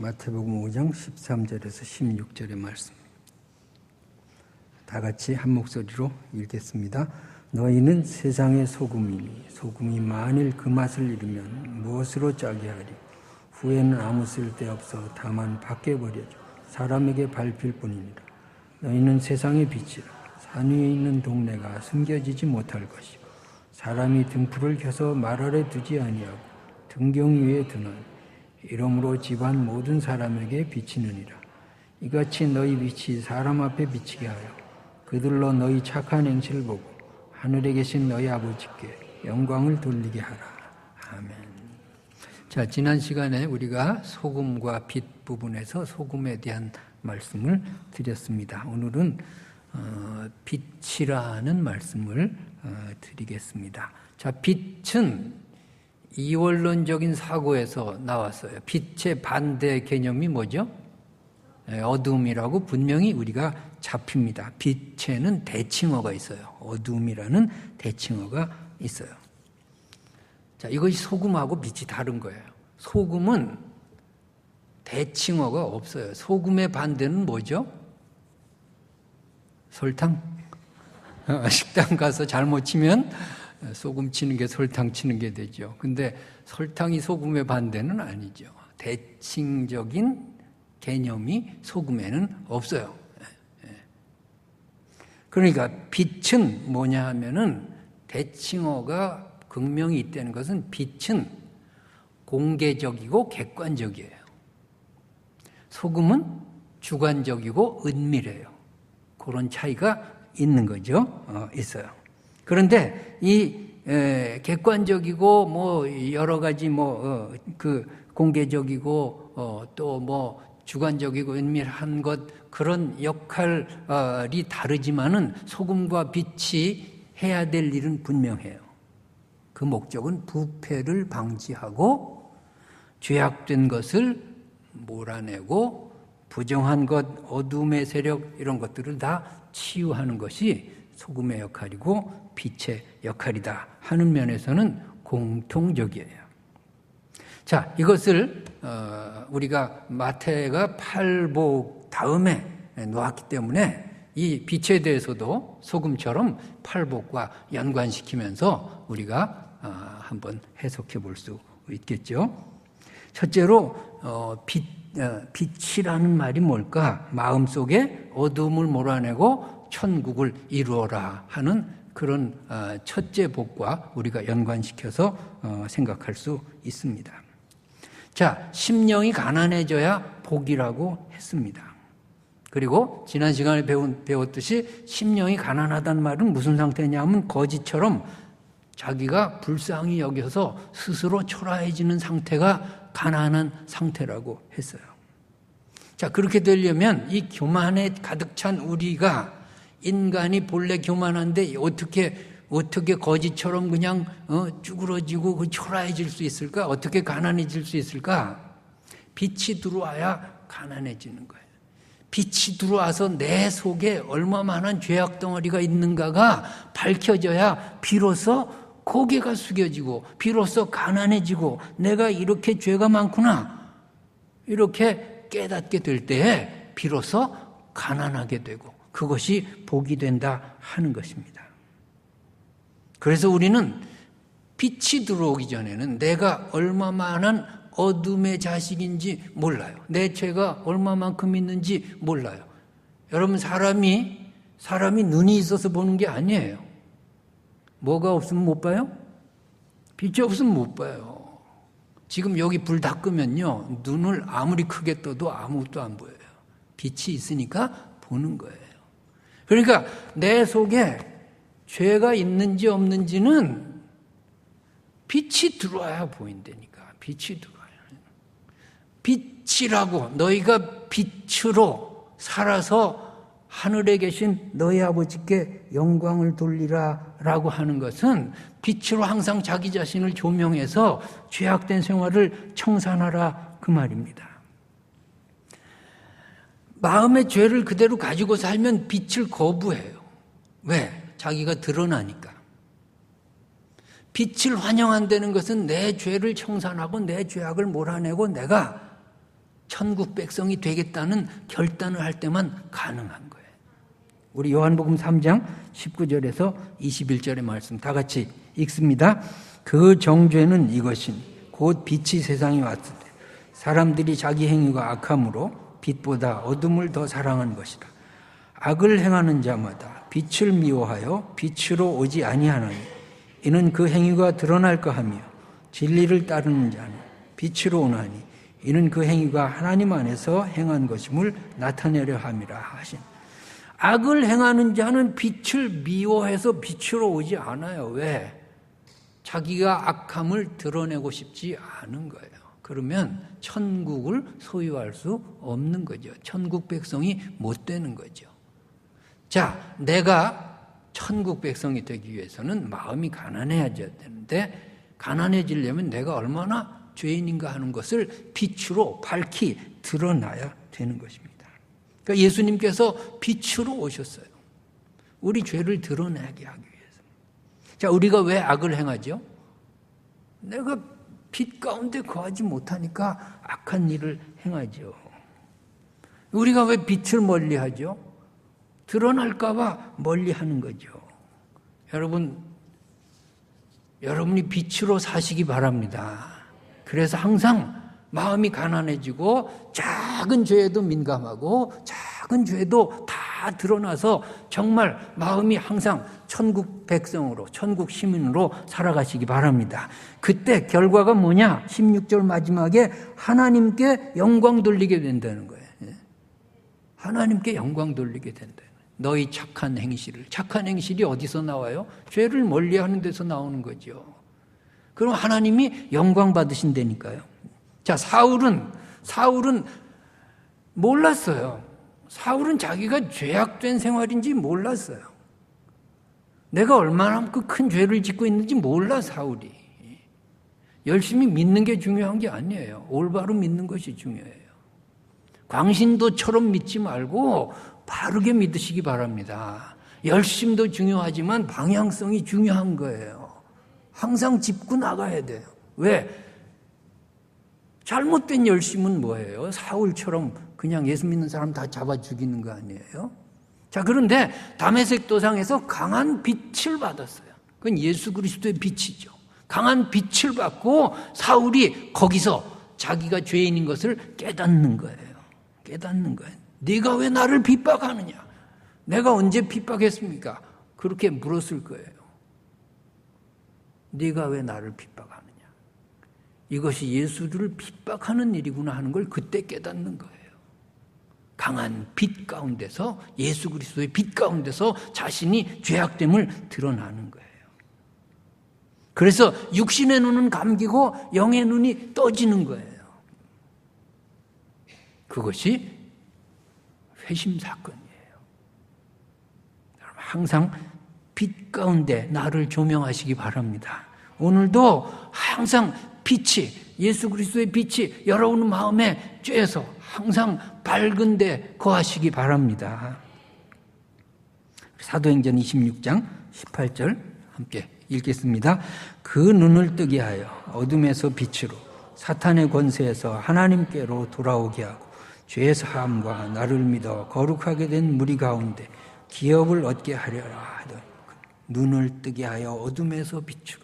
마태복음 5장 13절에서 16절의 말씀. 다 같이 한 목소리로 읽겠습니다. 너희는 세상의 소금이니 소금이 만일 그 맛을 잃으면 무엇으로 짜게 하리. 후에는 아무 쓸데없어 다만 밖에 버려져 사람에게 밟힐 뿐이니라. 너희는 세상의 빛이라. 산 위에 있는 동네가 숨겨지지 못할 것이요 사람이 등불을 켜서 말 아래 두지 아니하고 등경 위에 두나니 이러므로 집안 모든 사람에게 비치느니라. 이같이 너희 빛이 사람 앞에 비치게 하여 그들로 너희 착한 행실을 보고 하늘에 계신 너희 아버지께 영광을 돌리게 하라. 아멘. 자, 지난 시간에 우리가 소금과 빛 부분에서 소금에 대한 말씀을 드렸습니다. 오늘은 빛이라는 말씀을 드리겠습니다. 자, 빛은 이원론적인 사고에서 나왔어요. 빛의 반대 개념이 뭐죠? 어두움이라고 분명히 우리가 잡힙니다. 빛에는 대칭어가 있어요. 어두움이라는 대칭어가 있어요. 자, 이것이 소금하고 빛이 다른 거예요. 소금은 대칭어가 없어요. 소금의 반대는 뭐죠? 설탕? 식당 가서 잘못 치면 소금 치는 게 설탕 치는 게 되죠. 근데 설탕이 소금의 반대는 아니죠. 대칭적인 개념이 소금에는 없어요. 그러니까 빛은 뭐냐 하면은 대칭어가 극명히 있다는 것은 빛은 공개적이고 객관적이에요. 소금은 주관적이고 은밀해요. 그런 차이가 있는 거죠. 있어요. 그런데 이 객관적이고 뭐 여러 가지 그 공개적이고 또 뭐 주관적이고 은밀한 것 그런 역할이 다르지만은 소금과 빛이 해야 될 일은 분명해요. 그 목적은 부패를 방지하고 죄악된 것을 몰아내고 부정한 것, 어둠의 세력 이런 것들을 다 치유하는 것이 소금의 역할이고 빛의 역할이다 하는 면에서는 공통적이에요. 자, 이것을 우리가 마태가 팔복 다음에 놓았기 때문에 이 빛에 대해서도 소금처럼 팔복과 연관시키면서 우리가 한번 해석해 볼 수 있겠죠. 첫째로 빛이라는 말이 뭘까? 마음속에 어둠을 몰아내고 천국을 이루어라 하는 그런 첫째 복과 우리가 연관시켜서 생각할 수 있습니다. 자, 심령이 가난해져야 복이라고 했습니다. 그리고 지난 시간에 배웠듯이 심령이 가난하다는 말은 무슨 상태냐면 거지처럼 자기가 불쌍히 여겨서 스스로 초라해지는 상태가 가난한 상태라고 했어요. 자, 그렇게 되려면 이 교만에 가득 찬 우리가 인간이 본래 교만한데 어떻게 거지처럼 그냥 쭈그러지고 그 초라해질 수 있을까? 어떻게 가난해질 수 있을까? 빛이 들어와야 가난해지는 거예요. 빛이 들어와서 내 속에 얼마만한 죄악 덩어리가 있는가가 밝혀져야 비로소 고개가 숙여지고 비로소 가난해지고 내가 이렇게 죄가 많구나 이렇게 깨닫게 될 때에 비로소 가난하게 되고 그것이 복이 된다 하는 것입니다. 그래서 우리는 빛이 들어오기 전에는 내가 얼마만한 어둠의 자식인지 몰라요. 내 죄가 얼마만큼 있는지 몰라요. 여러분 사람이 눈이 있어서 보는 게 아니에요. 뭐가 없으면 못 봐요? 빛이 없으면 못 봐요. 지금 여기 불 다 끄면요. 눈을 아무리 크게 떠도 아무것도 안 보여요. 빛이 있으니까 보는 거예요. 그러니까 내 속에 죄가 있는지 없는지는 빛이 들어와야 보인다니까. 빛이 들어와요. 빛이라고 너희가 빛으로 살아서 하늘에 계신 너희 아버지께 영광을 돌리라 라고 하는 것은 빛으로 항상 자기 자신을 조명해서 죄악된 생활을 청산하라 그 말입니다. 마음의 죄를 그대로 가지고 살면 빛을 거부해요. 왜? 자기가 드러나니까. 빛을 환영한다는 것은 내 죄를 청산하고 내 죄악을 몰아내고 내가 천국 백성이 되겠다는 결단을 할 때만 가능한 거예요. 우리 요한복음 3장 19절에서 21절의 말씀 다 같이 읽습니다. 그 정죄는 이것이니 곧 빛이 세상에 왔을 때 사람들이 자기 행위가 악함으로 빛보다 어둠을 더 사랑한 것이라. 악을 행하는 자마다 빛을 미워하여 빛으로 오지 아니하나니 이는 그 행위가 드러날까 하며 진리를 따르는 자는 빛으로 오나니 이는 그 행위가 하나님 안에서 행한 것임을 나타내려 함이라 하신. 악을 행하는 자는 빛을 미워해서 빛으로 오지 않아요. 왜? 자기가 악함을 드러내고 싶지 않은 거예요. 그러면 천국을 소유할 수 없는 거죠. 천국 백성이 못 되는 거죠. 자, 내가 천국 백성이 되기 위해서는 마음이 가난해야 되는데, 가난해지려면 내가 얼마나 죄인인가 하는 것을 빛으로 밝히 드러나야 되는 것입니다. 그러니까 예수님께서 빛으로 오셨어요. 우리 죄를 드러내게 하기 위해서. 자, 우리가 왜 악을 행하죠? 내가 빛 가운데 거하지 못하니까 악한 일을 행하죠. 우리가 왜 빛을 멀리하죠? 드러날까 봐 멀리하는 거죠. 여러분이 빛으로 사시기 바랍니다. 그래서 항상 마음이 가난해지고 작은 죄에도 민감하고 작은 죄도 다 드러나서 정말 마음이 항상 천국 백성으로, 천국 시민으로 살아가시기 바랍니다. 그때 결과가 뭐냐? 16절 마지막에 하나님께 영광 돌리게 된다는 거예요. 하나님께 영광 돌리게 된다. 너희 착한 행실이 어디서 나와요? 죄를 멀리하는 데서 나오는 거죠. 그럼 하나님이 영광 받으신다니까요. 자, 사울은 몰랐어요. 사울은 자기가 죄악된 생활인지 몰랐어요. 내가 얼마나 그 큰 죄를 짓고 있는지 몰라, 사울이. 열심히 믿는 게 중요한 게 아니에요. 올바로 믿는 것이 중요해요. 광신도처럼 믿지 말고 바르게 믿으시기 바랍니다. 열심도 중요하지만 방향성이 중요한 거예요. 항상 짚고 나가야 돼요. 왜? 잘못된 열심은 뭐예요? 사울처럼 그냥 예수 믿는 사람 다 잡아 죽이는 거 아니에요? 자, 그런데 다메섹 도상에서 강한 빛을 받았어요. 그건 예수 그리스도의 빛이죠. 강한 빛을 받고 사울이 거기서 자기가 죄인인 것을 깨닫는 거예요. 네가 왜 나를 핍박하느냐? 내가 언제 핍박했습니까? 그렇게 물었을 거예요. 네가 왜 나를 핍박하느냐? 이것이 예수를 핍박하는 일이구나 하는 걸 그때 깨닫는 거예요. 강한 빛 가운데서, 예수 그리스도의 빛 가운데서 자신이 죄악됨을 드러나는 거예요. 그래서 육신의 눈은 감기고 영의 눈이 떠지는 거예요. 그것이 회심 사건이에요. 여러분, 항상 빛 가운데 나를 조명하시기 바랍니다. 오늘도 항상 빛이, 예수 그리스도의 빛이 여러분 마음에 쬐서 항상 밝은 데 거하시기 바랍니다. 사도행전 26장 18절 함께 읽겠습니다. 그 눈을 뜨게 하여 어둠에서 빛으로 사탄의 권세에서 하나님께로 돌아오게 하고 죄 사함과 나를 믿어 거룩하게 된 무리 가운데 기업을 얻게 하려라 하더니 눈을 뜨게 하여 어둠에서 빛으로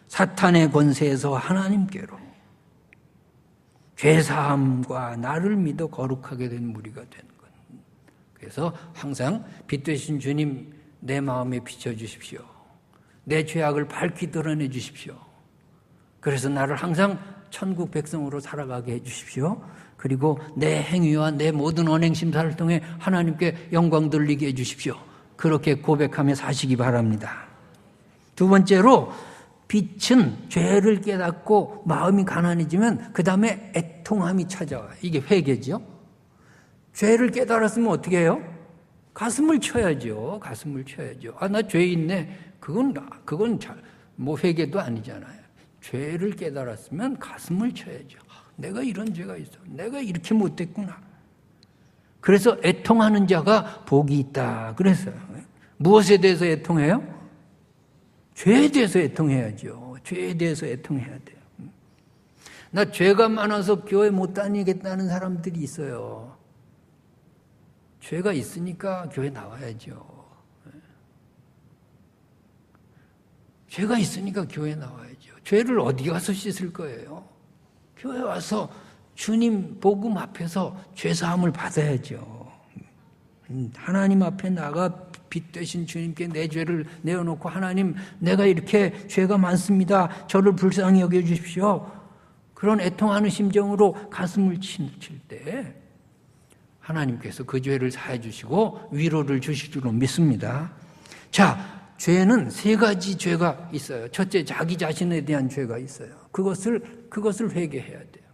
사탄의 권세에서 하나님께로 죄 사함과 나를 믿어 거룩하게 된 무리가 되는 것. 그래서 항상 빛 되신 주님, 내 마음에 비춰주십시오. 내 죄악을 밝히 드러내 주십시오. 그래서 나를 항상 천국 백성으로 살아가게 해주십시오. 그리고 내 행위와 내 모든 언행심사를 통해 하나님께 영광 돌리게 해주십시오. 그렇게 고백하며 사시기 바랍니다. 두 번째로, 빛은 죄를 깨닫고 마음이 가난해지면 그 다음에 애통함이 찾아와요. 이게 회개죠. 죄를 깨달았으면 어떻게 해요? 가슴을 쳐야죠. 아, 나 죄 있네. 그건 회개도 아니잖아요. 죄를 깨달았으면 가슴을 쳐야죠. 내가 이런 죄가 있어. 내가 이렇게 못됐구나. 그래서 애통하는 자가 복이 있다 그랬어요. 무엇에 대해서 애통해요? 죄에 대해서 애통해야죠. 죄에 대해서 애통해야 돼요. 나 죄가 많아서 교회 못 다니겠다는 사람들이 있어요. 죄가 있으니까 교회 나와야죠. 죄가 있으니까 교회 나와야죠. 죄를 어디 가서 씻을 거예요? 교회 와서 주님 복음 앞에서 죄사함을 받아야죠. 하나님 앞에 나가 빛 되신 주님께 내 죄를 내어놓고 하나님 내가 이렇게 죄가 많습니다. 저를 불쌍히 여겨주십시오. 그런 애통하는 심정으로 가슴을 칠 때 하나님께서 그 죄를 사해 주시고 위로를 주실 줄로 믿습니다. 자, 죄는 세 가지 죄가 있어요. 첫째, 자기 자신에 대한 죄가 있어요. 그것을 회개해야 돼요.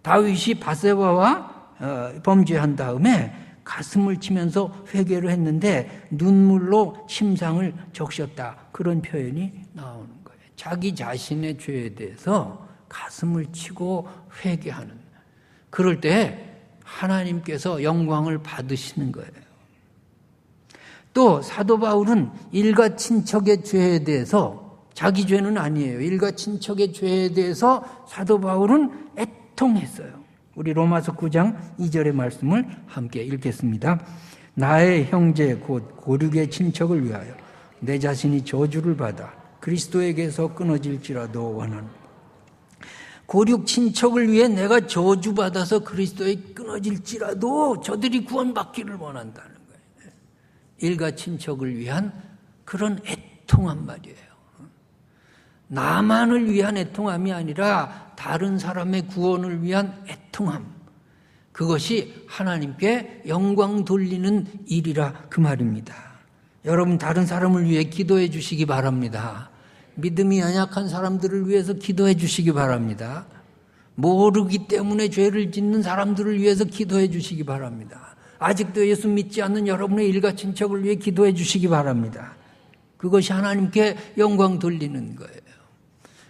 다윗이 밧세바와 범죄한 다음에 가슴을 치면서 회개를 했는데 눈물로 침상을 적셨다. 그런 표현이 나오는 거예요. 자기 자신의 죄에 대해서 가슴을 치고 회개하는. 그럴 때 하나님께서 영광을 받으시는 거예요. 또 사도 바울은 일가 친척의 죄에 대해서 자기 죄는 아니에요. 일가 친척의 죄에 대해서 사도 바울은 애통했어요. 우리 로마서 9장 2절의 말씀을 함께 읽겠습니다. 나의 형제 곧 고륙의 친척을 위하여 내 자신이 저주를 받아 그리스도에게서 끊어질지라도 원하는. 고륙 친척을 위해 내가 저주받아서 그리스도에 끊어질지라도 저들이 구원받기를 원한다는 거예요. 일가 친척을 위한 그런 애통한 말이에요. 나만을 위한 애통함이 아니라 다른 사람의 구원을 위한 애통함. 그것이 하나님께 영광 돌리는 일이라 그 말입니다. 여러분 다른 사람을 위해 기도해 주시기 바랍니다. 믿음이 연약한 사람들을 위해서 기도해 주시기 바랍니다. 모르기 때문에 죄를 짓는 사람들을 위해서 기도해 주시기 바랍니다. 아직도 예수 믿지 않는 여러분의 일가 친척을 위해 기도해 주시기 바랍니다. 그것이 하나님께 영광 돌리는 거예요.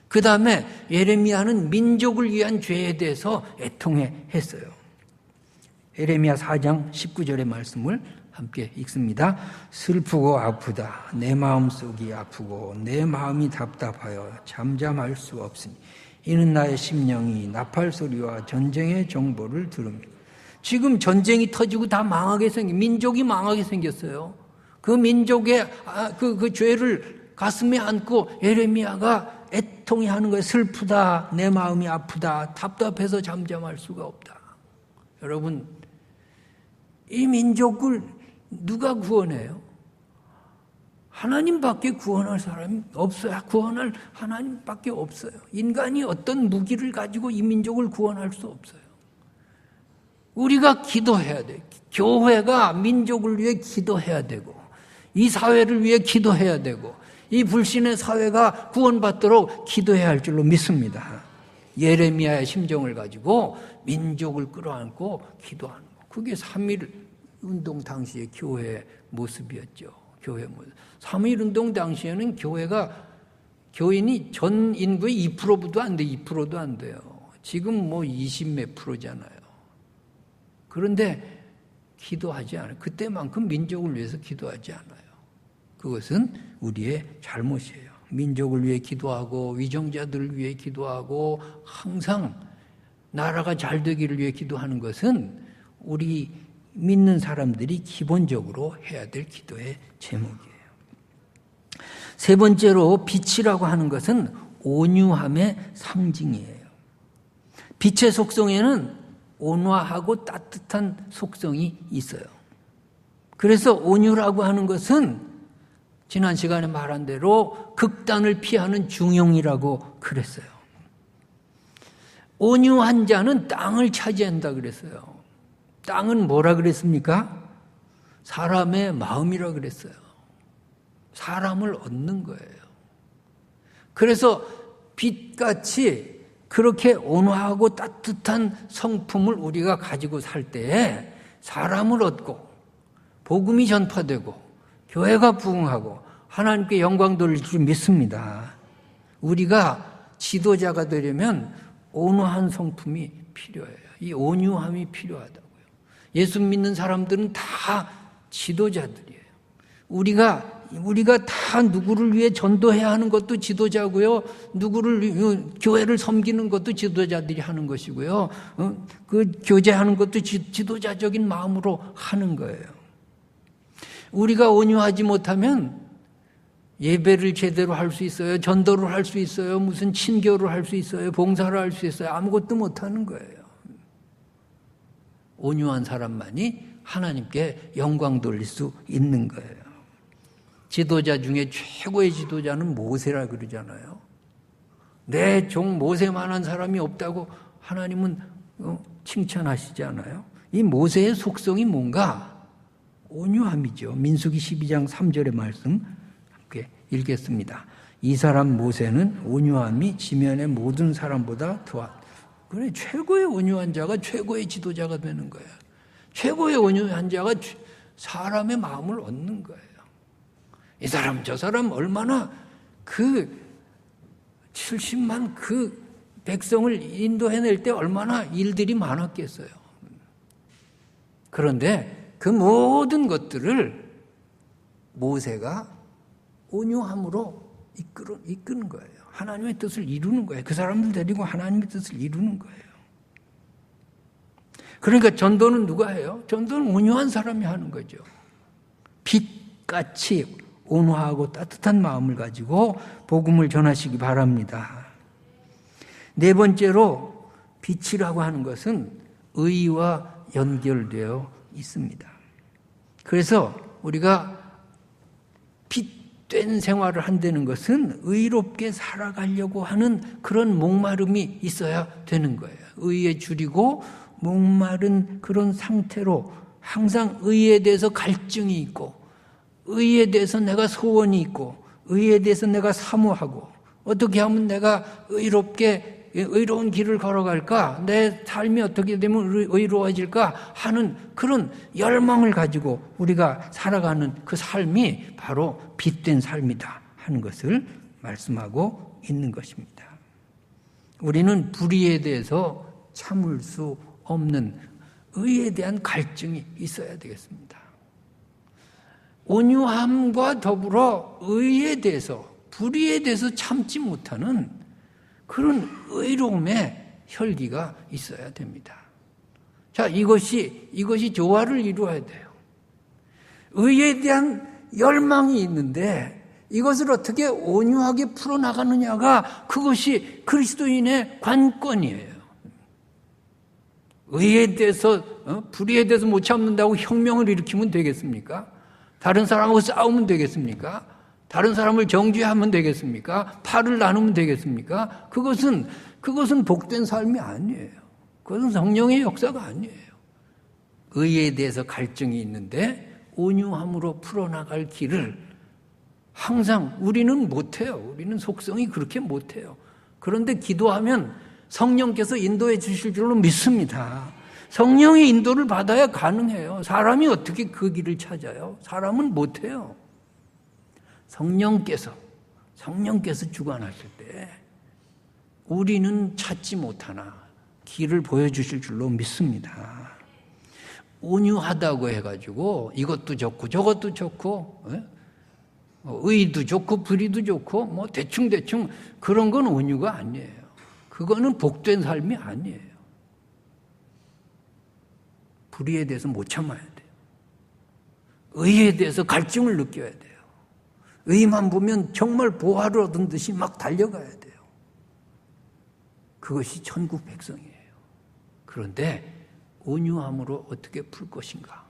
그 다음에 예레미야는 민족을 위한 죄에 대해서 애통해 했어요. 예레미야 4장 19절의 말씀을 함께 읽습니다. 슬프고 아프다. 내 마음속이 아프고 내 마음이 답답하여 잠잠할 수 없으니 이는 나의 심령이 나팔 소리와 전쟁의 정보를 들으며. 지금 전쟁이 터지고 다 망하게 민족이 망하게 생겼어요. 그 민족의 그 죄를 가슴에 안고 예레미야가 애통이 하는 거예요. 슬프다. 내 마음이 아프다. 답답해서 잠잠할 수가 없다. 여러분, 이 민족을 누가 구원해요? 하나님밖에 구원할 사람이 없어요. 구원할 하나님밖에 없어요. 인간이 어떤 무기를 가지고 이 민족을 구원할 수 없어요. 우리가 기도해야 돼요. 교회가 민족을 위해 기도해야 되고 이 사회를 위해 기도해야 되고 이 불신의 사회가 구원받도록 기도해야 할 줄로 믿습니다. 예레미야의 심정을 가지고 민족을 끌어안고 기도하는 거. 그게 3.1 운동 당시의 교회의 모습이었죠. 교회 모습. 3.1 운동 당시에는 교인이 전 인구의 2%도 안 돼, 2%도 안 돼요. 지금 뭐 20몇 %잖아요. 그런데 기도하지 않아요. 그때만큼 민족을 위해서 기도하지 않아요. 그것은 우리의 잘못이에요. 민족을 위해 기도하고 위정자들을 위해 기도하고 항상 나라가 잘 되기를 위해 기도하는 것은 우리 믿는 사람들이 기본적으로 해야 될 기도의 제목이에요. 세 번째로 빛이라고 하는 것은 온유함의 상징이에요. 빛의 속성에는 온화하고 따뜻한 속성이 있어요. 그래서 온유라고 하는 것은 지난 시간에 말한 대로 극단을 피하는 중용이라고 그랬어요. 온유한 자는 땅을 차지한다 그랬어요. 땅은 뭐라 그랬습니까? 사람의 마음이라 그랬어요. 사람을 얻는 거예요. 그래서 빛같이 그렇게 온화하고 따뜻한 성품을 우리가 가지고 살 때에 사람을 얻고 복음이 전파되고 교회가 부흥하고 하나님께 영광 돌릴 줄 믿습니다. 우리가 지도자가 되려면 온화한 성품이 필요해요. 이 온유함이 필요하다고요. 예수 믿는 사람들은 다 지도자들이에요. 우리가 우리가 다 누구를 위해 전도해야 하는 것도 지도자고요. 교회를 섬기는 것도 지도자들이 하는 것이고요. 그 교제하는 것도 지도자적인 마음으로 하는 거예요. 우리가 온유하지 못하면 예배를 제대로 할 수 있어요. 전도를 할 수 있어요. 무슨 친교를 할 수 있어요. 봉사를 할 수 있어요. 아무것도 못하는 거예요. 온유한 사람만이 하나님께 영광 돌릴 수 있는 거예요. 지도자 중에 최고의 지도자는 모세라 그러잖아요. 내 종 모세만한 사람이 없다고 하나님은 칭찬하시지 않아요? 이 모세의 속성이 뭔가? 온유함이죠. 민수기 12장 3절의 말씀 함께 읽겠습니다. 이 사람 모세는 온유함이 지면의 모든 사람보다 그래, 최고의 온유한 자가 최고의 지도자가 되는 거예요. 최고의 온유한 자가 사람의 마음을 얻는 거예요. 이 사람 저 사람 얼마나 그 70만 그 백성을 인도해낼 때 얼마나 일들이 많았겠어요. 그런데 그 모든 것들을 모세가 온유함으로 이끄는 거예요. 하나님의 뜻을 이루는 거예요. 그 사람들 데리고 하나님의 뜻을 이루는 거예요. 그러니까 전도는 누가 해요? 전도는 온유한 사람이 하는 거죠. 빛같이 온화하고 따뜻한 마음을 가지고 복음을 전하시기 바랍니다. 네 번째로 빛이라고 하는 것은 의와 연결되어 있습니다. 그래서 우리가 빛된 생활을 한다는 것은 의롭게 살아가려고 하는 그런 목마름이 있어야 되는 거예요. 의에 줄이고 목마른 그런 상태로 항상 의에 대해서 갈증이 있고 의에 대해서 내가 소원이 있고 의에 대해서 내가 사모하고 어떻게 하면 내가 의로운 길을 걸어갈까? 내 삶이 어떻게 되면 의로워질까? 하는 그런 열망을 가지고 우리가 살아가는 그 삶이 바로 빛된 삶이다 하는 것을 말씀하고 있는 것입니다. 우리는 불의에 대해서 참을 수 없는 의에 대한 갈증이 있어야 되겠습니다. 온유함과 더불어 의에 대해서, 불의에 대해서 참지 못하는 그런 의로움의 혈기가 있어야 됩니다. 자, 이것이 조화를 이루어야 돼요. 의에 대한 열망이 있는데 이것을 어떻게 온유하게 풀어나가느냐가 그것이 그리스도인의 관건이에요. 의에 대해서, 불의에 대해서 못 참는다고 혁명을 일으키면 되겠습니까? 다른 사람하고 싸우면 되겠습니까? 다른 사람을 정죄하면 되겠습니까? 팔을 나누면 되겠습니까? 그것은 복된 삶이 아니에요. 그것은 성령의 역사가 아니에요. 의에 대해서 갈증이 있는데 온유함으로 풀어나갈 길을 항상 우리는 못해요. 우리는 속성이 그렇게 못해요. 그런데 기도하면 성령께서 인도해 주실 줄로 믿습니다. 성령의 인도를 받아야 가능해요. 사람이 어떻게 그 길을 찾아요? 사람은 못해요. 성령께서 주관하실 때 우리는 찾지 못하나 길을 보여주실 줄로 믿습니다. 온유하다고 해가지고 이것도 좋고 저것도 좋고 의도 좋고 불의도 좋고 뭐 대충 그런 건 온유가 아니에요. 그거는 복된 삶이 아니에요. 불의에 대해서 못 참아야 돼요. 의에 대해서 갈증을 느껴야 돼요. 의만 보면 정말 보화를 얻은 듯이 막 달려가야 돼요. 그것이 천국 백성이에요. 그런데 온유함으로 어떻게 풀 것인가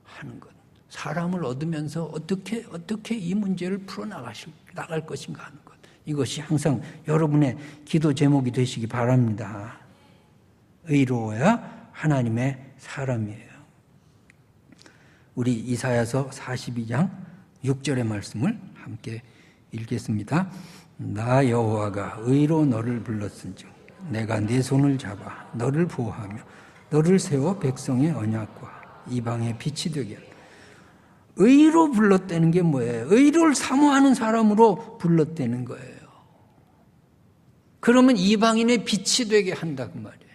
하는 것. 사람을 얻으면서 어떻게 이 문제를 풀어나갈 것인가 하는 것. 이것이 항상 여러분의 기도 제목이 되시기 바랍니다. 의로워야 하나님의 사람이에요. 우리 이사야서 42장 6절의 말씀을 함께 읽겠습니다. 나 여호와가 의로 너를 불렀은즉 내가 네 손을 잡아 너를 보호하며 너를 세워 백성의 언약과 이방의 빛이 되게 하리라. 의로 불렀다는 게 뭐예요? 의로를 사모하는 사람으로 불렀다는 거예요. 그러면 이방인의 빛이 되게 한다고 말이에요.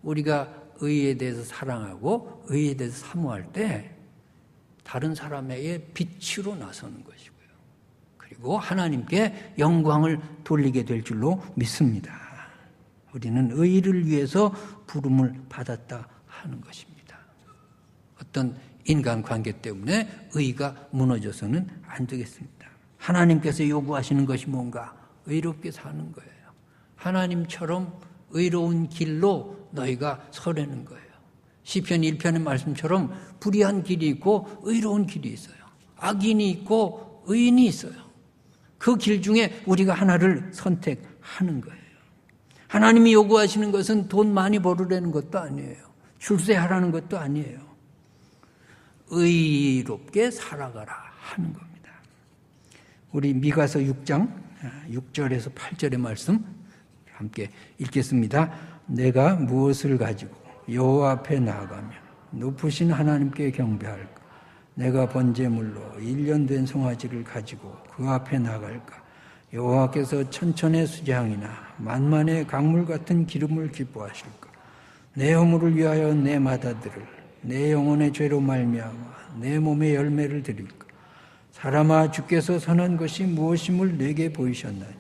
우리가 의에 대해서 사랑하고 의에 대해서 사모할 때 다른 사람에게 빛으로 나서는 것이고요. 그리고 하나님께 영광을 돌리게 될 줄로 믿습니다. 우리는 의를 위해서 부름을 받았다 하는 것입니다. 어떤 인간관계 때문에 의가 무너져서는 안 되겠습니다. 하나님께서 요구하시는 것이 뭔가? 의롭게 사는 거예요. 하나님처럼 의로운 길로 너희가 서려는 거예요. 시편 1편의 말씀처럼 불의한 길이 있고 의로운 길이 있어요. 악인이 있고 의인이 있어요. 그 길 중에 우리가 하나를 선택하는 거예요. 하나님이 요구하시는 것은 돈 많이 벌으라는 것도 아니에요. 출세하라는 것도 아니에요. 의롭게 살아가라 하는 겁니다. 우리 미가서 6장 6절에서 8절의 말씀 함께 읽겠습니다. 내가 무엇을 가지고 여호와 앞에 나아가며 높으신 하나님께 경배할까? 내가 번제물로 1년 된 송아지를 가지고 그 앞에 나갈까? 여호와께서 천천의 수장이나 만만의 강물 같은 기름을 기뻐하실까? 내 허물을 위하여 내 마다들을 내 영혼의 죄로 말미암아 내 몸의 열매를 드릴까? 사람아, 주께서 선한 것이 무엇임을 내게 보이셨나니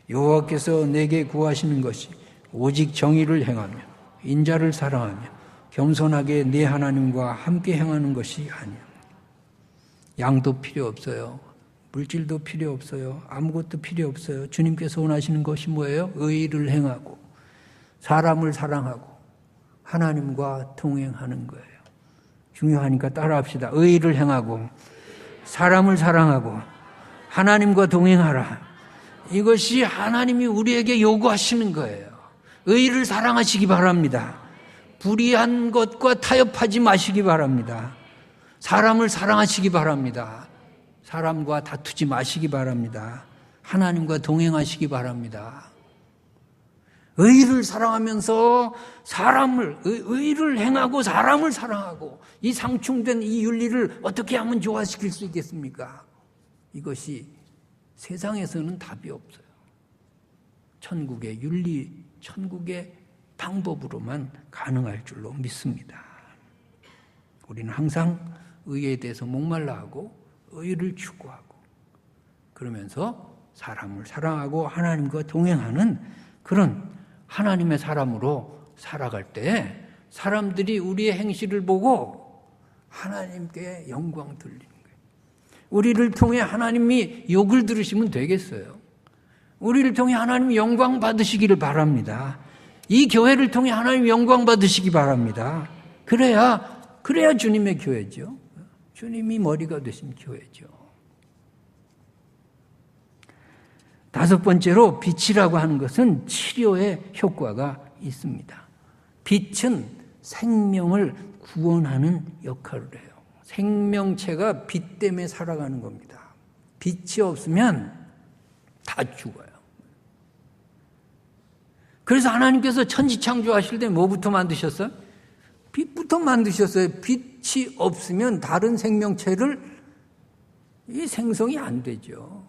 여호와께서 내게 구하시는 것이 오직 정의를 행하며 인자를 사랑하며 겸손하게 네 하나님과 함께 행하는 것이 아니야. 양도 필요 없어요. 물질도 필요 없어요. 아무것도 필요 없어요. 주님께서 원하시는 것이 뭐예요? 의를 행하고 사람을 사랑하고 하나님과 동행하는 거예요. 중요하니까 따라합시다. 의를 행하고 사람을 사랑하고 하나님과 동행하라. 이것이 하나님이 우리에게 요구하시는 거예요. 의를 사랑하시기 바랍니다. 불의한 것과 타협하지 마시기 바랍니다. 사람을 사랑하시기 바랍니다. 사람과 다투지 마시기 바랍니다. 하나님과 동행하시기 바랍니다. 의를 사랑하면서 의를 행하고 사람을 사랑하고 이 상충된 이 윤리를 어떻게 하면 조화시킬 수 있겠습니까? 이것이 세상에서는 답이 없어요. 천국의 윤리, 천국의 방법으로만 가능할 줄로 믿습니다. 우리는 항상 의에 대해서 목말라 하고 의를 추구하고 그러면서 사람을 사랑하고 하나님과 동행하는 그런 하나님의 사람으로 살아갈 때 사람들이 우리의 행실을 보고 하나님께 영광 돌리는 거예요. 우리를 통해 하나님이 욕을 들으시면 되겠어요. 우리를 통해 하나님 영광 받으시기를 바랍니다. 이 교회를 통해 하나님 영광 받으시기 바랍니다. 그래야 주님의 교회죠. 주님이 머리가 되신 교회죠. 다섯 번째로 빛이라고 하는 것은 치료의 효과가 있습니다. 빛은 생명을 구원하는 역할을 해요. 생명체가 빛 때문에 살아가는 겁니다. 빛이 없으면 다 죽어요. 그래서 하나님께서 천지창조하실 때 뭐부터 만드셨어요? 빛부터 만드셨어요. 빛이 없으면 다른 생명체를 이 생성이 안 되죠.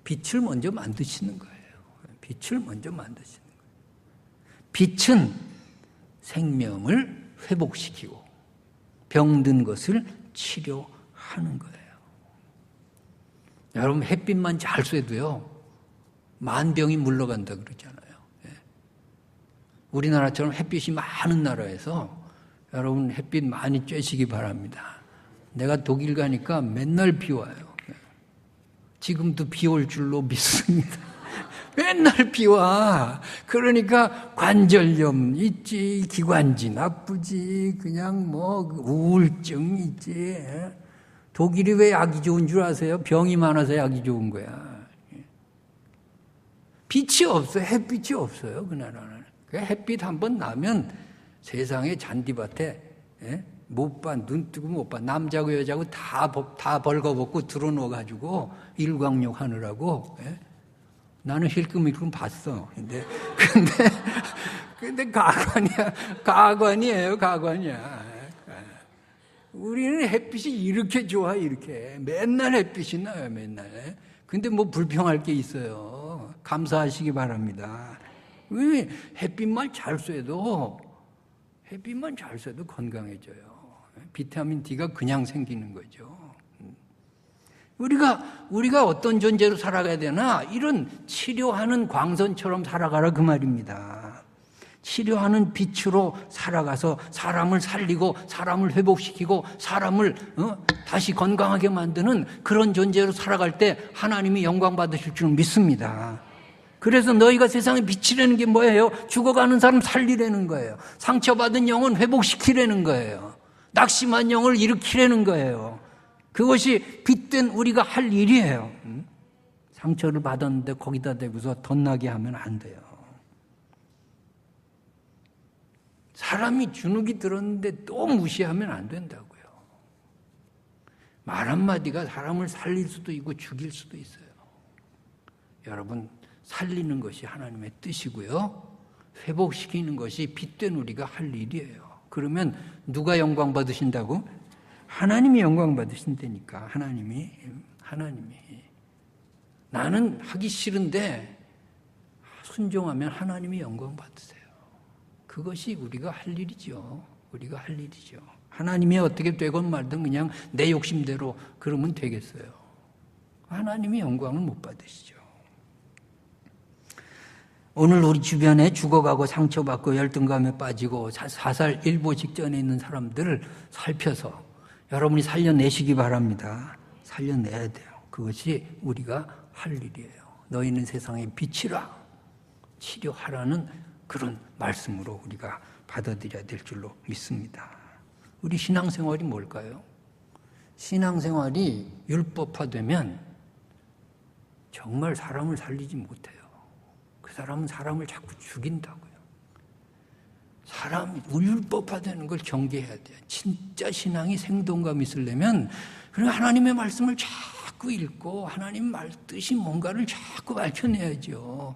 빛을 먼저 만드시는 거예요. 빛을 먼저 만드시는 거예요. 빛은 생명을 회복시키고 병든 것을 치료하는 거예요. 여러분 햇빛만 잘 쐬도요 만병이 물러간다 그러잖아요. 우리나라처럼 햇빛이 많은 나라에서 여러분 햇빛 많이 쬐시기 바랍니다. 내가 독일 가니까 맨날 비 와요. 지금도 비 올 줄로 믿습니다. 맨날 비 와. 그러니까 관절염 있지, 기관지 나쁘지, 그냥 뭐 우울증 있지. 독일이 왜 약이 좋은 줄 아세요? 병이 많아서 약이 좋은 거야. 빛이 없어요. 햇빛이 없어요. 그 나라는. 햇빛 한번 나면 세상에 잔디밭에 못 봐, 눈 뜨고 못 봐. 남자고 여자고 다 벌거벗고 들어놓아가지고 일광욕 하느라고. 나는 힐끔힐끔 봤어. 근데 가관이에요. 우리는 햇빛이 이렇게 좋아, 이렇게. 맨날 햇빛이 나요, 맨날. 근데 뭐 불평할 게 있어요. 감사하시기 바랍니다. 왜 햇빛만 잘 쐬도 건강해져요. 비타민 D가 그냥 생기는 거죠. 우리가 어떤 존재로 살아가야 되나? 이런 치료하는 광선처럼 살아가라 그 말입니다. 치료하는 빛으로 살아가서 사람을 살리고 사람을 회복시키고 사람을 다시 건강하게 만드는 그런 존재로 살아갈 때 하나님이 영광 받으실 줄 믿습니다. 그래서 너희가 세상에 빛이라는 게 뭐예요? 죽어가는 사람 살리라는 거예요. 상처받은 영혼 회복시키라는 거예요. 낙심한 영을 일으키라는 거예요. 그것이 빛된 우리가 할 일이에요. 상처를 받았는데 거기다 대고서 덧나게 하면 안 돼요. 사람이 주눅이 들었는데 또 무시하면 안 된다고요. 말 한마디가 사람을 살릴 수도 있고 죽일 수도 있어요. 여러분, 살리는 것이 하나님의 뜻이고요. 회복시키는 것이 빛된 우리가 할 일이에요. 그러면 누가 영광 받으신다고? 하나님이 영광 받으신다니까. 하나님이. 나는 하기 싫은데 순종하면 하나님이 영광 받으세요. 그것이 우리가 할 일이죠. 우리가 할 일이죠. 하나님이 어떻게 되건 말든 그냥 내 욕심대로 그러면 되겠어요. 하나님이 영광을 못 받으시죠. 오늘 우리 주변에 죽어가고 상처받고 열등감에 빠지고 사살 일보 직전에 있는 사람들을 살펴서 여러분이 살려내시기 바랍니다. 살려내야 돼요. 그것이 우리가 할 일이에요. 너희는 세상의 빛이라 치료하라는 그런 말씀으로 우리가 받아들여야 될 줄로 믿습니다. 우리 신앙생활이 뭘까요? 신앙생활이 율법화되면 정말 사람을 살리지 못해요. 그 사람은 사람을 자꾸 죽인다고요. 사람이 율법화되는 걸 경계해야 돼요. 진짜 신앙이 생동감 있으려면 하나님의 말씀을 자꾸 읽고 하나님 말 뜻이 뭔가를 자꾸 밝혀내야죠.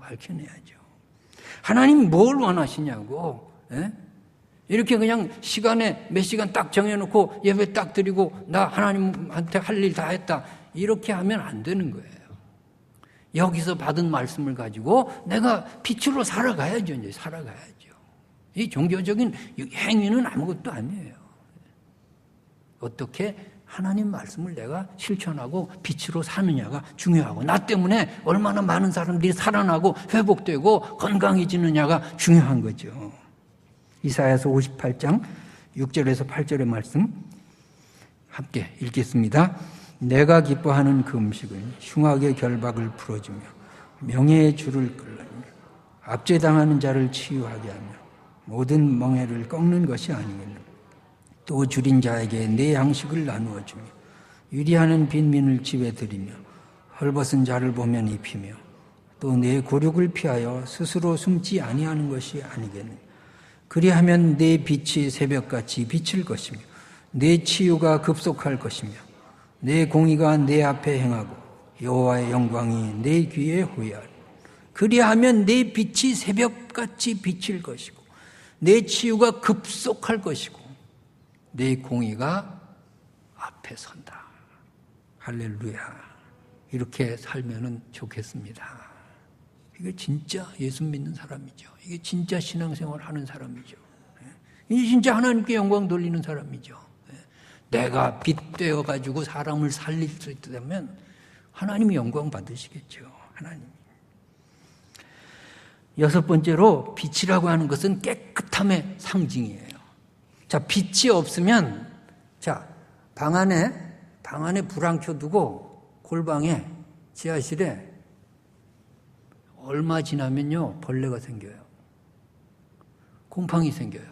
하나님 뭘 원하시냐고. 예? 이렇게 그냥 시간에 몇 시간 딱 정해놓고 예배 딱 드리고 나 하나님한테 할 일 다 했다. 이렇게 하면 안 되는 거예요. 여기서 받은 말씀을 가지고 내가 빛으로 살아가야죠. 이제 살아가야죠. 이 종교적인 행위는 아무것도 아니에요. 어떻게 하나님 말씀을 내가 실천하고 빛으로 사느냐가 중요하고 나 때문에 얼마나 많은 사람들이 살아나고 회복되고 건강해지느냐가 중요한 거죠. 이사야서 58장 6절에서 8절의 말씀 함께 읽겠습니다. 내가 기뻐하는 그 음식은 흉악의 결박을 풀어주며 명예의 줄을 끌라며 압제당하는 자를 치유하게 하며 모든 멍에를 꺾는 것이 아니겠노. 또 줄인 자에게 내 양식을 나누어 주며 유리하는 빈민을 집에 들이며 헐벗은 자를 보면 입히며 또 내 곤욕을 피하여 스스로 숨지 아니하는 것이 아니겠느냐. 그리하면 내 빛이 새벽같이 비칠 것이며 내 치유가 급속할 것이며 내 공의가 내 앞에 행하고 여호와의 영광이 내 귀에 호위하리. 그리하면 내 빛이 새벽같이 비칠 것이고 내 치유가 급속할 것이고 내 공의가 앞에 선다. 할렐루야. 이렇게 살면 좋겠습니다. 이게 진짜 예수 믿는 사람이죠. 이게 진짜 신앙생활 하는 사람이죠. 이게 진짜 하나님께 영광 돌리는 사람이죠. 내가 빛 되어가지고 사람을 살릴 수 있다면 하나님이 영광 받으시겠죠. 하나님. 여섯 번째로 빛이라고 하는 것은 깨끗함의 상징이에요. 자, 빛이 없으면 방 안에 불 안 켜두고 골방에 지하실에 얼마 지나면요 벌레가 생겨요. 곰팡이 생겨요.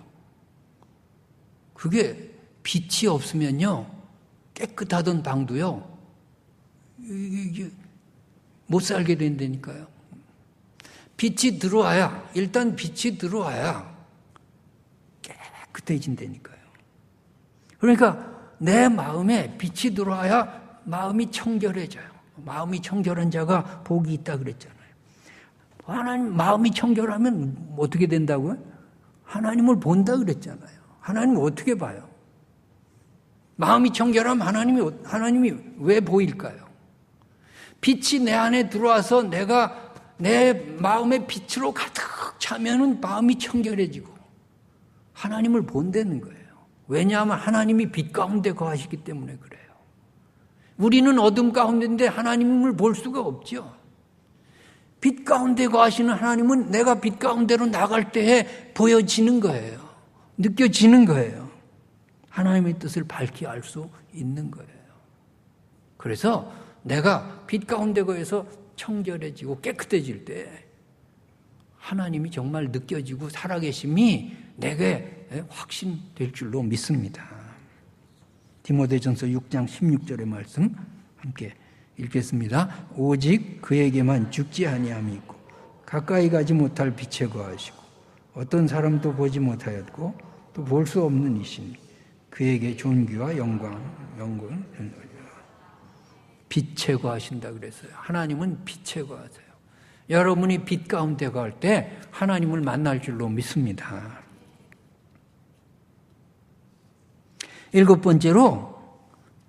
그게 빛이 없으면요 깨끗하던 방도요 이게 못 살게 된다니까요. 빛이 들어와야 일단 빛이 들어와야 깨끗해진다니까요. 그러니까 내 마음에 빛이 들어와야 마음이 청결해져요. 마음이 청결한 자가 복이 있다 그랬잖아요. 하나님 마음이 청결하면 어떻게 된다고요? 하나님을 본다 그랬잖아요. 하나님을 어떻게 봐요? 마음이 청결하면 하나님이 왜 보일까요? 빛이 내 안에 들어와서 내가 내 마음의 빛으로 가득 차면은 마음이 청결해지고 하나님을 본다는 거예요. 왜냐하면 하나님이 빛 가운데 거하시기 때문에 그래요. 우리는 어둠 가운데인데 하나님을 볼 수가 없죠. 빛 가운데 거하시는 하나님은 내가 빛 가운데로 나갈 때에 보여지는 거예요. 느껴지는 거예요. 하나님의 뜻을 밝히 알 수 있는 거예요. 그래서 내가 빛 가운데 거해서 청결해지고 깨끗해질 때 하나님이 정말 느껴지고 살아계심이 내게 확신될 줄로 믿습니다. 디모데전서 6장 16절의 말씀 함께 읽겠습니다. 오직 그에게만 죽지 아니함이 있고 가까이 가지 못할 빛에 거하시고 어떤 사람도 보지 못하였고 또 볼 수 없는 이시니 그에게 존귀와 영광 빛에 거하신다 그랬어요. 하나님은 빛에 거하세요. 여러분이 빛 가운데 거할 때 하나님을 만날 줄로 믿습니다. 7번째로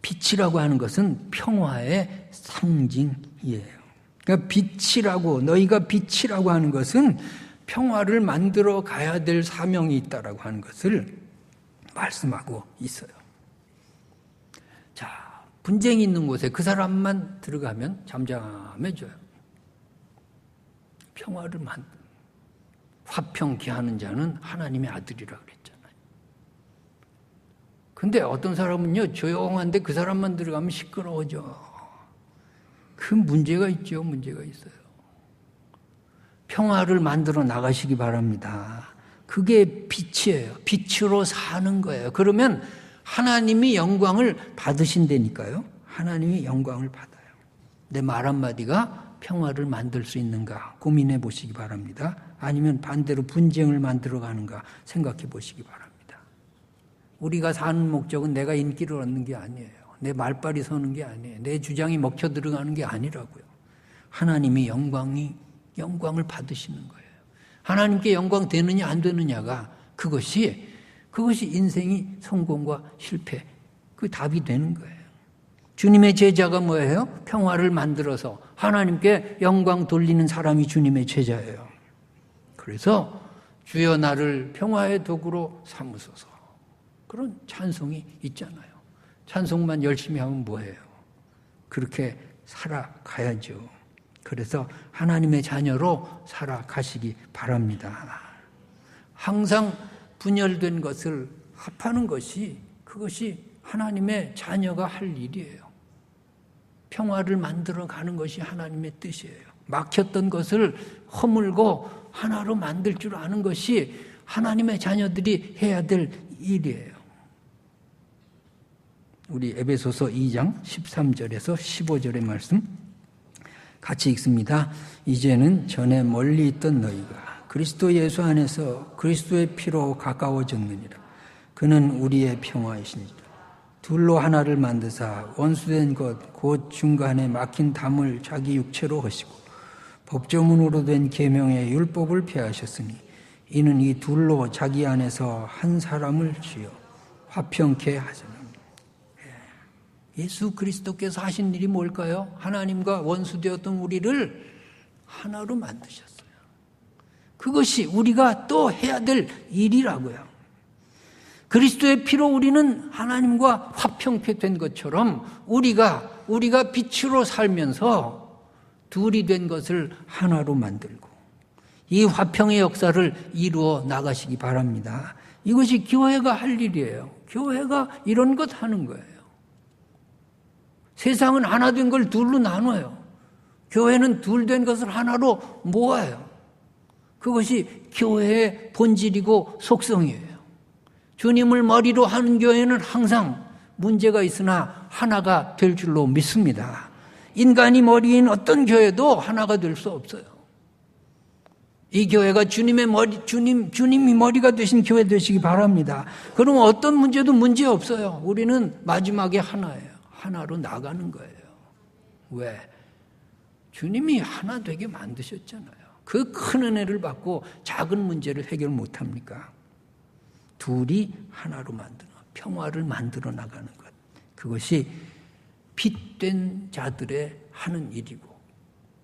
빛이라고 하는 것은 평화의 상징이에요. 그러니까 빛이라고, 너희가 빛이라고 하는 것은 평화를 만들어 가야 될 사명이 있다라고 하는 것을 말씀하고 있어요. 자, 분쟁이 있는 곳에 그 사람만 들어가면 잠잠해져요. 평화를 화평케 하는 자는 하나님의 아들이라 그랬잖아요. 근데 어떤 사람은요, 조용한데 그 사람만 들어가면 시끄러워져. 그 문제가 있죠. 문제가 있어요. 평화를 만들어 나가시기 바랍니다. 그게 빛이에요. 빛으로 사는 거예요. 그러면 하나님이 영광을 받으신다니까요. 하나님이 영광을 받아요. 내 말 한마디가 평화를 만들 수 있는가 고민해 보시기 바랍니다. 아니면 반대로 분쟁을 만들어 가는가 생각해 보시기 바랍니다. 우리가 사는 목적은 내가 인기를 얻는 게 아니에요. 내 말빨이 서는 게 아니에요. 내 주장이 먹혀 들어가는 게 아니라고요. 하나님이 영광을 받으시는 거예요. 하나님께 영광 되느냐 안 되느냐가 그것이 인생이 성공과 실패 그 답이 되는 거예요. 주님의 제자가 뭐예요? 평화를 만들어서 하나님께 영광 돌리는 사람이 주님의 제자예요. 그래서 주여 나를 평화의 도구로 삼으소서. 그런 찬송이 있잖아요. 찬송만 열심히 하면 뭐예요? 그렇게 살아가야죠. 그래서 하나님의 자녀로 살아가시기 바랍니다. 항상 분열된 것을 합하는 그것이 하나님의 자녀가 할 일이에요. 평화를 만들어 가는 것이 하나님의 뜻이에요. 막혔던 것을 허물고 하나로 만들 줄 아는 것이 하나님의 자녀들이 해야 될 일이에요. 우리 에베소서 2장 13절에서 15절의 말씀 같이 읽습니다. 이제는 전에 멀리 있던 너희가 그리스도 예수 안에서 그리스도의 피로 가까워졌느니라. 그는 우리의 평화이시니라. 둘로 하나를 만드사 원수된 것 곧 중간에 막힌 담을 자기 육체로 하시고 법조문으로 된 계명의 율법을 폐하셨으니 이는 이 둘로 자기 안에서 한 사람을 지어 화평케 하시느니라. 예수 그리스도께서 하신 일이 뭘까요? 하나님과 원수되었던 우리를 하나로 만드셨어요. 그것이 우리가 또 해야 될 일이라고요. 그리스도의 피로 우리는 하나님과 화평케 된 것처럼 우리가 빛으로 살면서 둘이 된 것을 하나로 만들고 이 화평의 역사를 이루어 나가시기 바랍니다. 이것이 교회가 할 일이에요. 교회가 이런 것 하는 거예요. 세상은 하나 된 걸 둘로 나눠요. 교회는 둘 된 것을 하나로 모아요. 그것이 교회의 본질이고 속성이에요. 주님을 머리로 하는 교회는 항상 문제가 있으나 하나가 될 줄로 믿습니다. 인간이 머리인 어떤 교회도 하나가 될 수 없어요. 이 교회가 주님이 머리가 되신 교회 되시기 바랍니다. 그러면 어떤 문제도 문제 없어요. 우리는 마지막에 하나예요. 하나로 나가는 거예요. 왜? 주님이 하나 되게 만드셨잖아요. 그 큰 은혜를 받고 작은 문제를 해결 못합니까? 둘이 하나로 평화를 만들어 나가는 것. 그것이 빛된 자들의 하는 일이고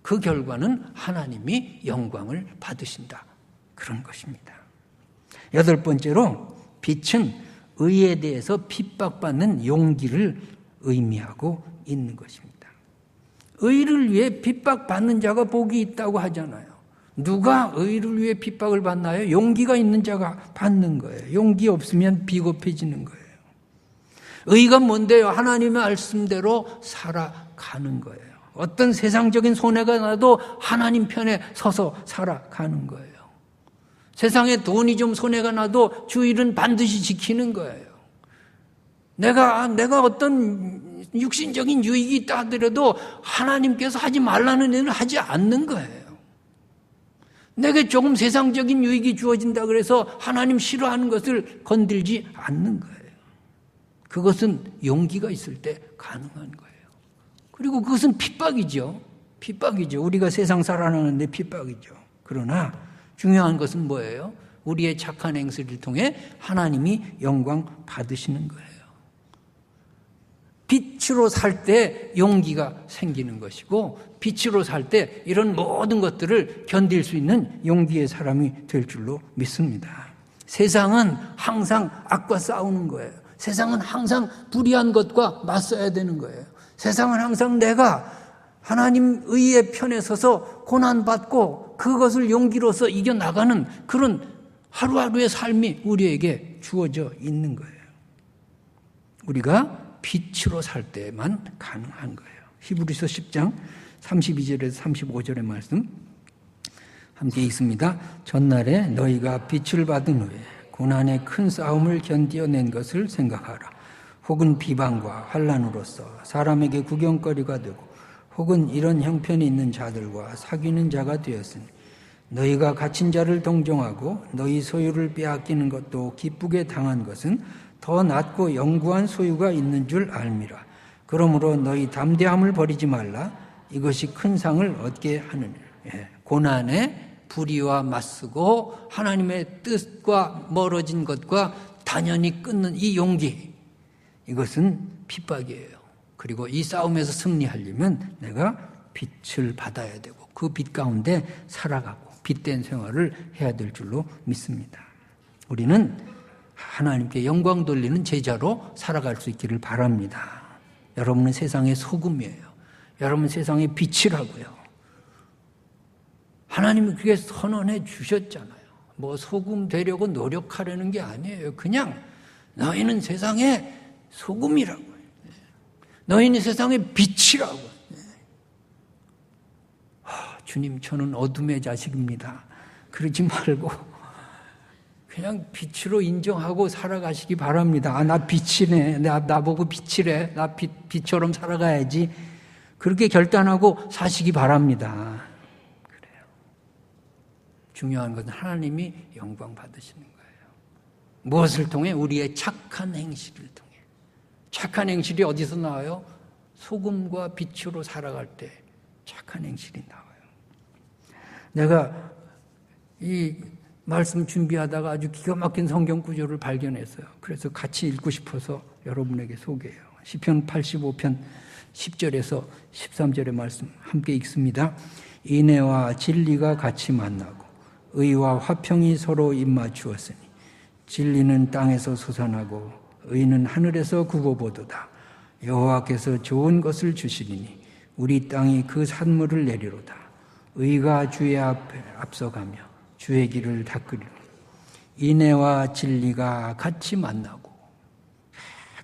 그 결과는 하나님이 영광을 받으신다. 그런 것입니다. 8번째로 빛은 의에 대해서 핍박받는 용기를 의미하고 있는 것입니다. 의를 위해 핍박받는 자가 복이 있다고 하잖아요. 누가 의를 위해 핍박을 받나요? 용기가 있는 자가 받는 거예요. 용기 없으면 비겁해지는 거예요. 의가 뭔데요? 하나님의 말씀대로 살아가는 거예요. 어떤 세상적인 손해가 나도 하나님 편에 서서 살아가는 거예요. 세상에 돈이 좀 손해가 나도 주일은 반드시 지키는 거예요. 내가 어떤 육신적인 유익이 있다 하더라도 하나님께서 하지 말라는 일을 하지 않는 거예요. 내게 조금 세상적인 유익이 주어진다 그래서 하나님 싫어하는 것을 건들지 않는 거예요. 그것은 용기가 있을 때 가능한 거예요. 그리고 그것은 핍박이죠. 핍박이죠. 우리가 세상 살아나는데 핍박이죠. 그러나 중요한 것은 뭐예요? 우리의 착한 행실을 통해 하나님이 영광 받으시는 거예요. 빛으로 살 때 용기가 생기는 것이고 빛으로 살 때 이런 모든 것들을 견딜 수 있는 용기의 사람이 될 줄로 믿습니다. 세상은 항상 악과 싸우는 거예요. 세상은 항상 불의한 것과 맞서야 되는 거예요. 세상은 항상 내가 하나님 의의 편에 서서 고난받고 그것을 용기로서 이겨나가는 그런 하루하루의 삶이 우리에게 주어져 있는 거예요. 우리가 빛으로 살 때만 가능한 거예요. 히브리서 10장 32절에서 35절의 말씀 함께 읽습니다. 전날에 너희가 빛을 받은 후에 고난의 큰 싸움을 견디어낸 것을 생각하라. 혹은 비방과 환난으로서 사람에게 구경거리가 되고 혹은 이런 형편이 있는 자들과 사귀는 자가 되었으니 너희가 갇힌 자를 동정하고 너희 소유를 빼앗기는 것도 기쁘게 당한 것은 더 낫고 영구한 소유가 있는 줄 알미라. 그러므로 너희 담대함을 버리지 말라. 이것이 큰 상을 얻게 하느니라. 고난에 불의와 맞서고 하나님의 뜻과 멀어진 것과 단연히 끊는 이 용기, 이것은 핍박이에요. 그리고 이 싸움에서 승리하려면 내가 빛을 받아야 되고 그 빛 가운데 살아가고 빛된 생활을 해야 될 줄로 믿습니다. 우리는 하나님께 영광 돌리는 제자로 살아갈 수 있기를 바랍니다. 여러분은 세상의 소금이에요. 여러분 세상의 빛이라고요. 하나님이 그게 선언해 주셨잖아요. 뭐 소금 되려고 노력하려는 게 아니에요. 그냥 너희는 세상의 소금이라고요. 너희는 세상의 빛이라고요. 주님, 저는 어둠의 자식입니다. 그러지 말고 그냥 빛으로 인정하고 살아가시기 바랍니다. 나 빛이네. 나보고 빛이래. 나 빛처럼 살아가야지. 그렇게 결단하고 사시기 바랍니다. 그래요. 중요한 것은 하나님이 영광 받으시는 거예요. 무엇을 통해? 우리의 착한 행실을 통해. 착한 행실이 어디서 나와요? 소금과 빛으로 살아갈 때 착한 행실이 나와요. 내가 이 말씀 준비하다가 아주 기가 막힌 성경 구절을 발견했어요. 그래서 같이 읽고 싶어서 여러분에게 소개해요. 시편 85편 10절에서 13절의 말씀 함께 읽습니다. 인애와 진리가 같이 만나고 의와 화평이 서로 입맞추었으니 진리는 땅에서 솟아나고 의는 하늘에서 굽어보도다. 여호와께서 좋은 것을 주시리니 우리 땅이 그 산물을 내리로다. 의가 주의 앞에 앞서가며 주의 길을 닦으리니 인애와 진리가 같이 만나고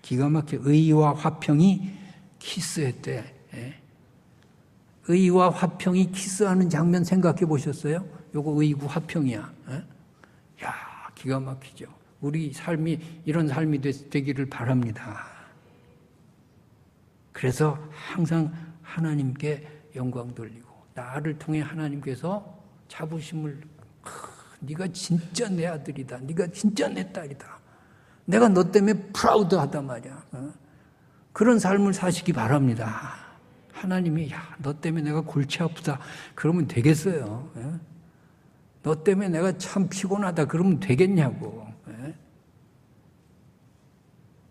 기가 막혀 의와 화평이 키스했대. 의와 화평이 키스하는 장면 생각해 보셨어요? 요거 의고 화평이야. 야, 기가 막히죠. 우리 삶이 이런 삶이 되기를 바랍니다. 그래서 항상 하나님께 영광 돌리고 나를 통해 하나님께서 자부심을 네가 진짜 내 아들이다. 네가 진짜 내 딸이다. 내가 너 때문에 프라우드하다 말이야. 그런 삶을 사시기 바랍니다. 하나님이 너 때문에 내가 골치 아프다. 그러면 되겠어요. 너 때문에 내가 참 피곤하다. 그러면 되겠냐고.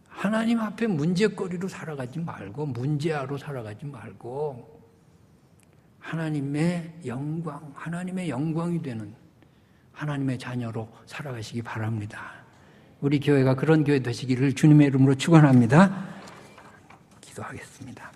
하나님 앞에 문제거리로 살아가지 말고 문제아로 살아가지 말고 하나님의 영광이 되는 하나님의 자녀로 살아가시기 바랍니다. 우리 교회가 그런 교회 되시기를 주님의 이름으로 축원합니다. 기도하겠습니다.